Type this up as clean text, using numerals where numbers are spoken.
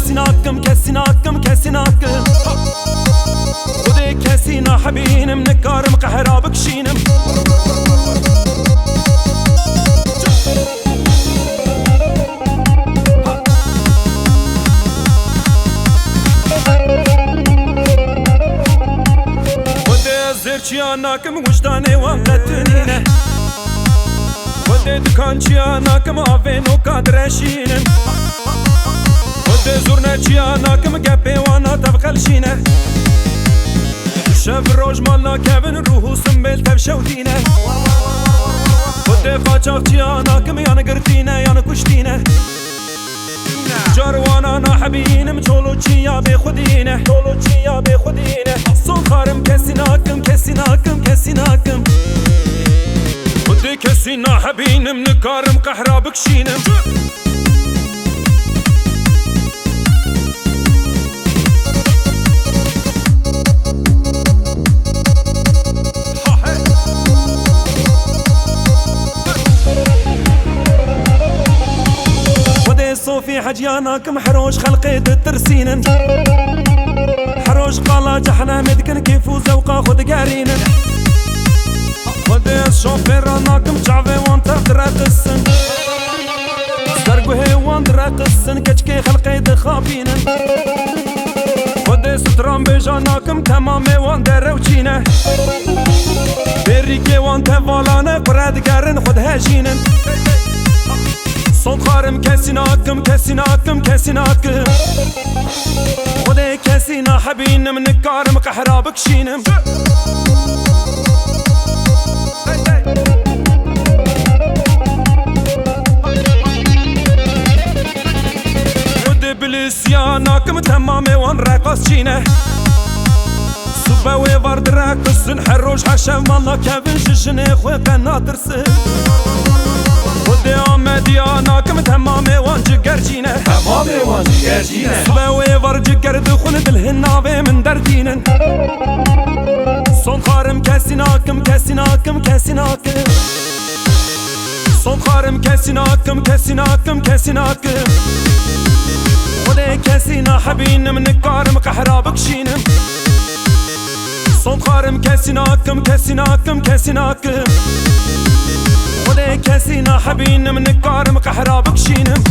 كسيناكم كسيناكم كسيناكم ودي كسينا حبينم نكارم قحرابك شينم ودي زرشياناكم وجداني وانقتنينه ودي دكانشياناكم عفينو كادرشينم ودي زورناتشياناكم قبي وانا تبقلشينه شاف الروج مالنا كابن روحو سنبيل تبشودينه ودي قاچاقچياناكم يانا قرتينه يانا كشتينه جاروانا ناحبينم چولوچيا بخودينه چولوچيا بخودينه صون خارم كسيناكم كسيناكم كسيناكم ودي كسينا حبينم نكارم قحرابك شينم صوفي حجياناكم حروش خلقيد الترسينن حروش قالا جحنا مدكن كيف وزوقا خد قارينن ودي الشوفيراناكم جعفي وانت تراقصن سرقو هيوان تراقصن كجكي خلقيد خابينن ودي ستران بيجاناكم تمامي وان دروچينه بريكي وان تفالانه قراد قارن خد هاجينن صوت خارم كسيناكم كسيناكم كسيناكم ودي كسينا حبينم نكارم قحرابك شينم ودي بلسياناكم تمامي وان راقص شينه صباوي برد راقص نحروش حشام مالنا كابن ششني خوي قناطرسن ودي عمدياناكم تمامي وان جقرجينه تمامي وان جقرجينه صباوي برد جقر دخون بالهنابي من دردينن صون خارم كسيناكم كسيناكم كسيناكم صون خارم كسيناكم كسيناكم كسيناكم ودي كسينا حبينم نكارم قحرابك شينم صون خارم كسيناكم كسيناكم كسيناكم ودي كسينا حبينم نكارم قحرابك شينم